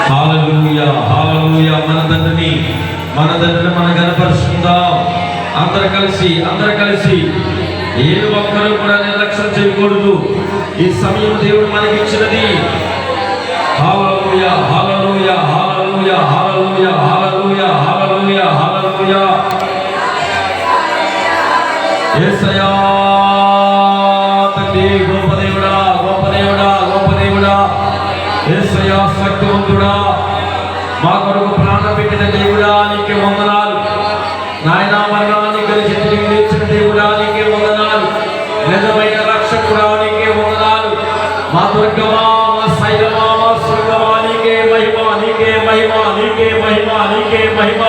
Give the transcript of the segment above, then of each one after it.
హల్లెలూయా హల్లెలూయా. మన తండ్రిని మన గణపరుచుకుందాం. అందరు కలిసి ఏ ఒక్కరూ కూడా నిర్లక్ష్యం చేయకూడదు. ఈ సమయం దేవుడు మనకి ఇచ్చినది. హల్లెలూయా హల్లెలూయా హల్లెలూయా హల్లెలూయా హల్లెలూయా హల్లెలూయా హల్లెలూయా. యేసయ్యా తండ్రి, గొప్ప దేవుడా గొప్ప దేవుడా గొప్ప దేవుడా. యేసయ్యా శక్తివంతుడా, మా కొరకు ప్రాణం పెట్టిన దేవుడా నీకే వందనాలు. నాయనా మరణాన్ని గెలిచి తిరిగి లేచిన దేవుడా నీకే వందనాలు. నిజమైన రక్షకుడా నీకే వందనాలు. మా దుర్గమా, మా శైలమా, మా శృంగమా నీకే మహిమ, నీకే మహిమ, నీకే మహిమ, నీకే మహిమ.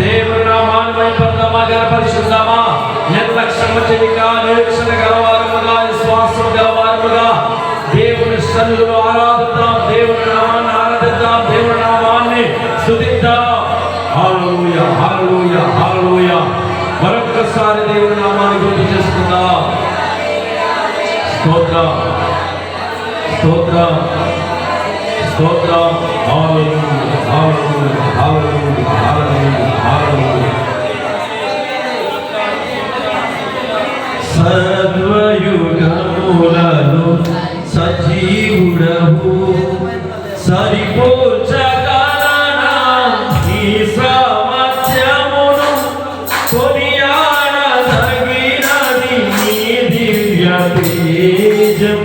దేవుని నామాన్ని మహిమపరచుదామా, గణపరిచుదామా. నిర్లక్ష్యం చేయక నిరీక్షణ గలవారముగా, విశ్వాసం గలవారముగా దేవుని సన్నిధిలో ఆరాధిద్దాం. దేవుని నామాన్ని ఆరాధిద్దాం. దేవుని నామాన్ని స్తుతిద్దాం. హల్లెలూయా హల్లెలూయా హల్లెలూయా. మరొకసారి దేవుని నామాన్ని గుర్తు చేసుకుందాం. స్తోత్రం స్తోత్రం స్తోత్రం. హల్లెలూయా హల్లెలూయా హల్లెలూయా హల్లెలూయా హల్లెలూయా. సర్వయుగములలో సజీవుడవు, సరిపోల్చగలనా నీ సామర్థ్యమును, కొనియాడదగినది నీ దివ్య తేజం.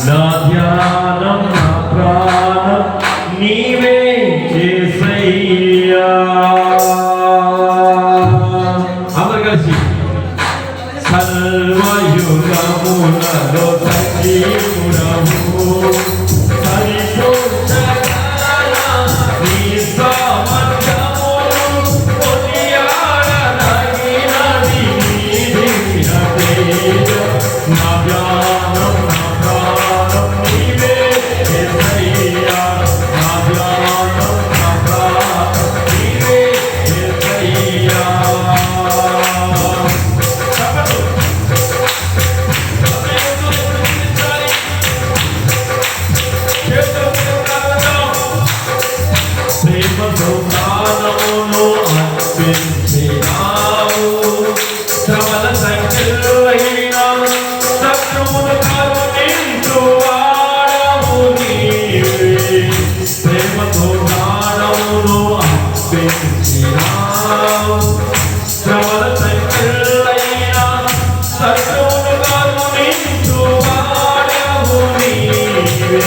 నా ధ్యానం నా ప్రాణం నీవే యేసయ్యా. అందరూ కలిసి సర్వయుగములలో సజీవుడవు, సరిపోల్చగలనా నీ సామర్థ్యమును, కొనియాడదగినది నీ దివ్య తేజం. నా ధ్యానం నా ప్రాణం నీవే యేసయ్యా. నా ధ్యానం నా ప్రాణం నీవే యేసయ్యా. ప్రేమతో ప్రాణమును అర్పించినావు, శ్రమల సంఖ్యలైనా శత్రువును కరుణించువాడవు నీవే. ప్రేమతో ప్రాణమును అర్పించినావు, శ్రమల సంఖ్యలైనా శత్రువును కరుణించువాడవు నీవే.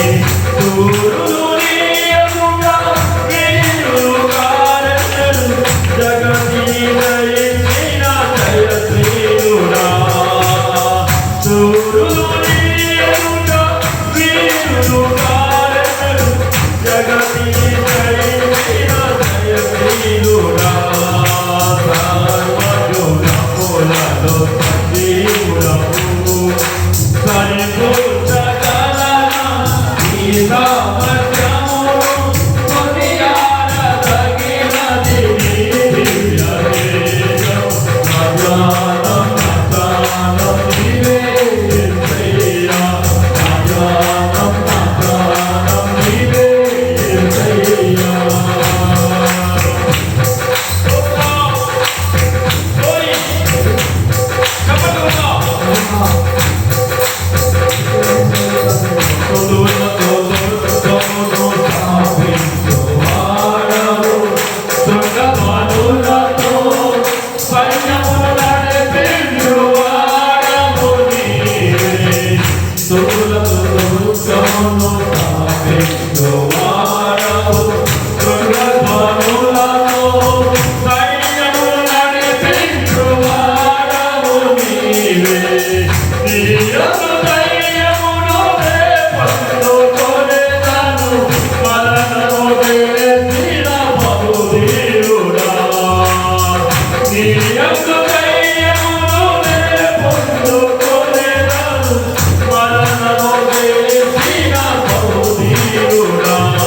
Hallelujah.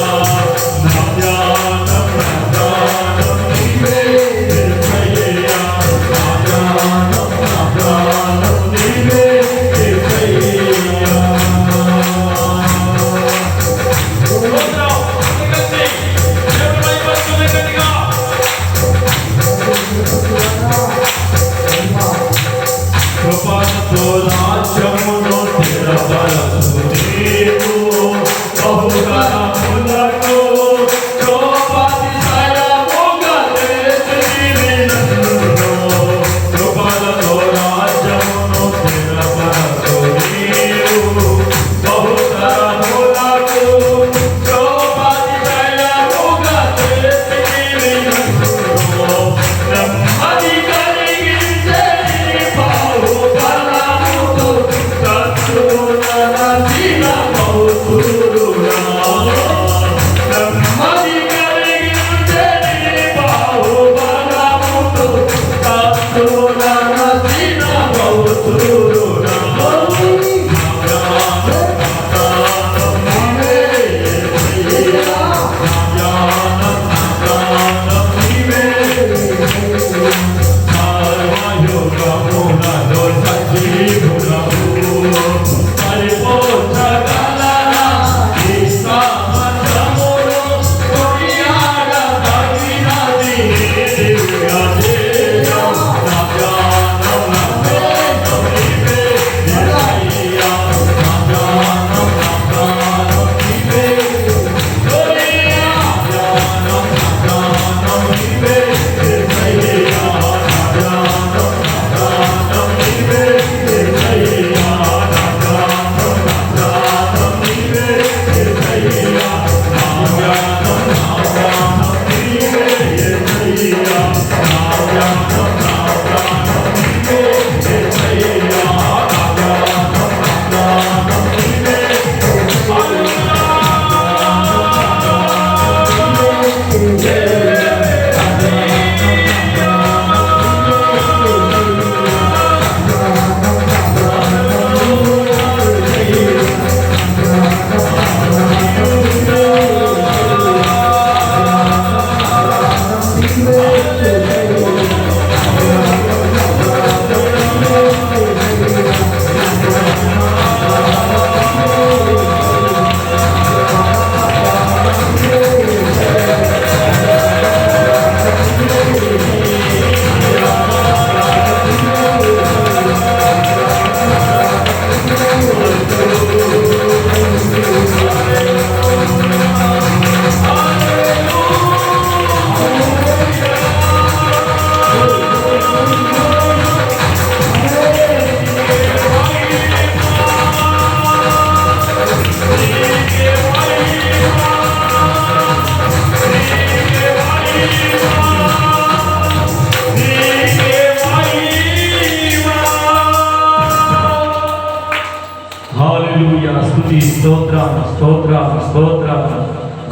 స్తోత్రాలు స్తోత్రాలు.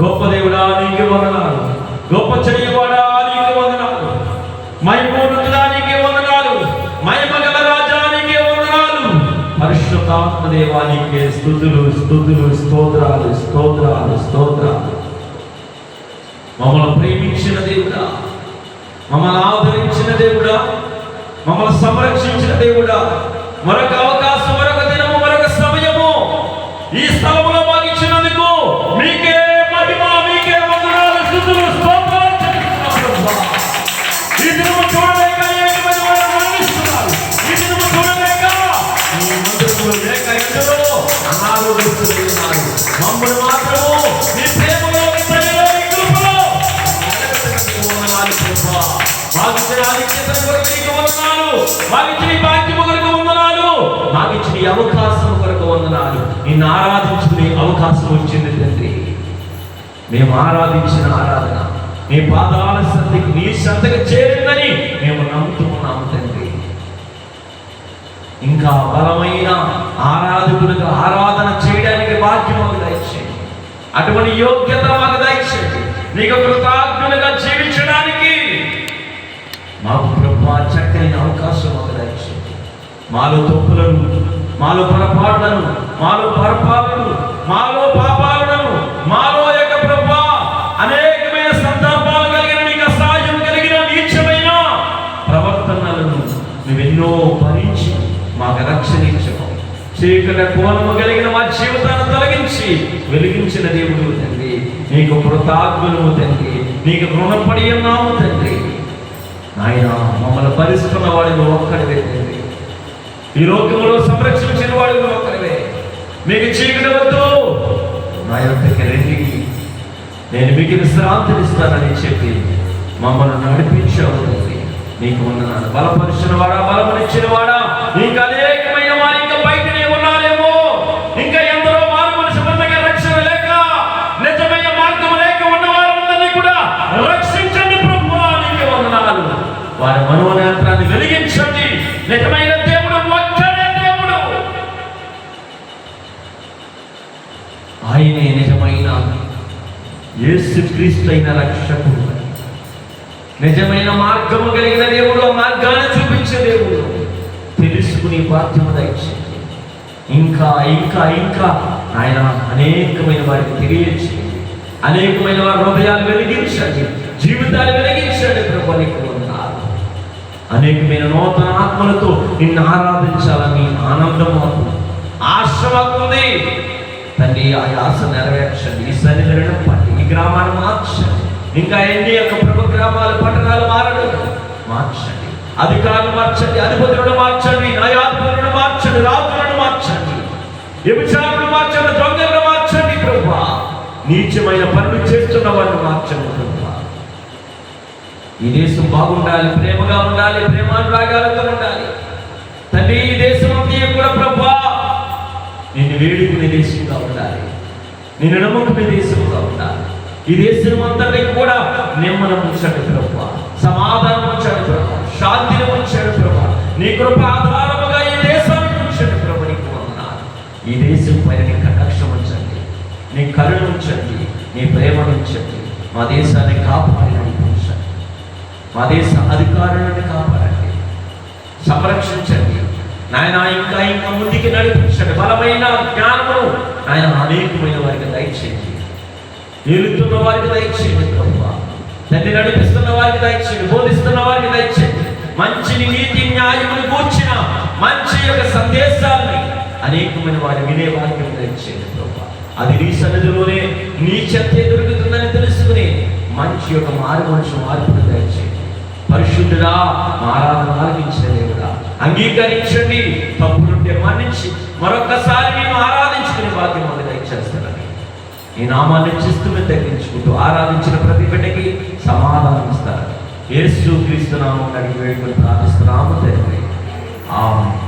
గొప్ప దేవుడా నీకు వందనాలు, గొప్ప చేయవాడా నీకు వందనాలు, మహిమోన్నతుడా నీకే వందనాలు, మహిమగల రాజా నీకే వందనాలు, పరిశుద్ధాత్మ దేవా నీకే స్తుతులు స్తుతులు, స్తోత్రాలు స్తోత్రాలు స్తోత్రాలు. మమ్మల్ని ప్రేమించిన దేవుడా, మమ్మల్ని ఆదరించిన దేవుడా, మమ్మల్ని సంరక్షించిన దేవుడా, మరొక అవకాశం, మరొక దినము, మరొక సమయము ఈ స్థలములో మాకు ఇచ్చినందుకు మీకే మహిమ, మీకే వందనాలు, స్తుతులు స్తోత్రాలు చెల్లిస్తున్నాము. ఈ దినము చూడలేక ఏకమైన వారు మరణిస్తున్నారు. ఈ దినము చూడలేక ఈ మందిరములో లేక ఎందరో అనారోగ్యస్తున్నారు. మమ్మల్ని మాత్రము మీ ప్రేమలో, మీ దయలో, మీ కృపలో వందనాలు ప్రభువా. మాకిచ్చిన ఆధిక్యతల కొరకు నీకు వందనాలు, మాకిచ్చిన ఈ భాగ్యము కొరకు వందనాలు, మాకిచ్చిన ఈ అవకాశం కొరకు వందనాలు. నిన్ను ఆరాధించుకునే అవకాశం వచ్చింది తండ్రి. మేము ఆరాధించిన ఆరాధన నీ పాదాల సంధికి, నీ సంతకు చేరిందని మేము నమ్ముతున్నాము తండ్రి. ఇంకా బలమైన ఆరాధకులుగా ఆరాధన చేయడానికి భాగ్యం మాకు దయచేయండి. అటువంటి యోగ్యత మాకు దయచేయండి. నీకు కృతజ్ఞులుగా జీవించడానికి మాకు ప్రభువా చక్కని అవకాశం మాకు దయచేయండి. మాలో తప్పులను, మాలో పొరపాట్లను, మాలో పొరపాట్లను, మాలో పాపాలను, మాలో యొక్క ప్రభువా అనేకమైన సందర్భాలు కలిగిన, నీకు అసహ్యం కలిగిన నీచమైన ప్రవర్తనలను నువ్వెన్నో భరించి మాకు రక్షణ ఇచ్చావు. చీకటి కోణము కలిగిన మా జీవితాన్ని తొలగించి వెలిగించిన దేవుడు తండ్రి. నీకు కృతజ్ఞులు తండ్రి, నీకు రుణపడి ఉన్నాము తండ్రి. ఆయన మమ్మల్ని భరిస్తున్న వాడిని ఒక్కడివే తండ్రి. ఈ లోకములో సంరక్షించిన వాడిని ఒక్కడివే. మీకు చీకటి వద్దు, నా యొక్కకి రండి, నేను మీకు విశ్రాంతినిస్తానని చెప్పి మమ్మల్ని నడిపించావు తండ్రి. నీకు వందనాలు. బలపరిచిన వాడా, బలపరిచిన వాడా, నీకు అనేకమైన వారు ఇంకా బయటనే ఉన్నారేమో. ఇంకా ఎందరో మారు మనసు పొందగా రక్షణ లేక, నిజమైన మార్గం లేక ఉన్న వారందరినీ కూడా రక్షించండి ప్రభువా. నీకు వందనాలు. వారి మనోనేత్రాన్ని వెలిగించండి. నిజమైన దేవుడు ఒక్కడే దేవుడు, ఆయనే నిజమైన యేసుక్రీస్తు అయిన రక్షకుడు, నిజమైన మార్గము కలిగిన దేవుడు, ఆ మార్గాన్ని చూపించే దేవుడు. తెలుసుకుని బాధ్యత దయచేయండి. ఇంకా ఇంకా ఇంకా ఆయన అనేకమైన వారికి తెలియచేయండి. అనేకమైన వారి హృదయాలు వెలిగించండి, జీవితాలు వెలిగించండి ప్రభువా. నీకు వందనాలు. అనేకమైన నూతన ఆత్మలతో నిన్ను ఆరాధించాలని ఆనందం అవుతుంది, ఆశ అవుతుంది తండ్రి. ఆ ఆశ నెరవేర్చండి. ఈ సన్నిధిని నింపండి, ఈ గ్రామాన్ని మార్చండి. ఇంకా ఎన్ని యొక్క ప్రభు గ్రామాలు, పట్టణాలు మార్చండి. అధికారులు మార్చండి, అధిపతులను మార్చండి, న్యాయాధిపతులను మార్చండి, రాజులను మార్చండి, వ్యభిచారులను మార్చండి, దొంగలను మార్చండి ప్రభువా. నీచమైన పనులు చేస్తున్న వారిని మార్చండి ప్రభువా. ఈ దేశం బాగుండాలి, ప్రేమగా ఉండాలి, ప్రేమానురాగాలతో ఉండాలి తండ్రి. ఈ దేశం అంతా కూడా ప్రభువా నిన్ను వేడుకునే దేశంగా ఉండాలి, నిన్ను నమ్ముకునే దేశంగా ఉండాలి. ఈ దేశం అంతటికి కూడా నెమ్మది ఉంచండి ప్రభువా, సమాధానం ఉంచండి ప్రభువా, శాంతిని ఉంచండి ప్రభువా. నీ కృప ఆధారముగా ఈ దేశాన్ని ఉంచండి ప్రభు. నీకు వందనాలు. ఈ దేశం పైన నీ కటాక్షం ఉంచండి, నీ కరుణ ఉంచండి, నీ ప్రేమను ఉంచండి. మా దేశాన్ని కాపాడి నడిపించండి, మా దేశ అధికారులను కాపాడండి, సంరక్షించండి నాయన. ఇంకా ఇంకా ముందుకి నడిపించండి. బలమైన జ్ఞానమును ఆయన అనేకమైన వారికి దయచేయండి. ఏలుతున్న వారికి దయచేయండి ప్రభువా. తండ్రి నడిపిస్తున్న వారికి దయచేయండి, బోధిస్తున్న వారికి దయచేయండి. మంచి నీతి న్యాయమును కూర్చిన మంచి యొక్క సందేశాన్ని అనేకమైన వారి వినే వారికి దయచేయండి ప్రభువా. అది నీ సన్నిధిలోనే నీ చెత్తే దొరుకుతుందని తెలుసుకుని మంచి యొక్క మార్పును దయచేయండి. పరిశుద్ధుడా, మా ఆరాధన ఆలకించిన దేవుడా, అంగీకరించండి. తప్పులుంటే మన్నించి మరొక్కసారి నేను ఆరాధించుకునే భాగ్యం మాకు దయచేస్తానని ఈ నామాన్ని హెచ్చిస్తూ తగ్గించుకుంటూ ఆరాధించిన ప్రతి బిడ్డకి సమాధానం ఇస్తారని యేసు క్రీస్తు నామమున అడిగి వేడుకొని ప్రార్థిస్తున్నాము తండ్రి. ఆమేన్.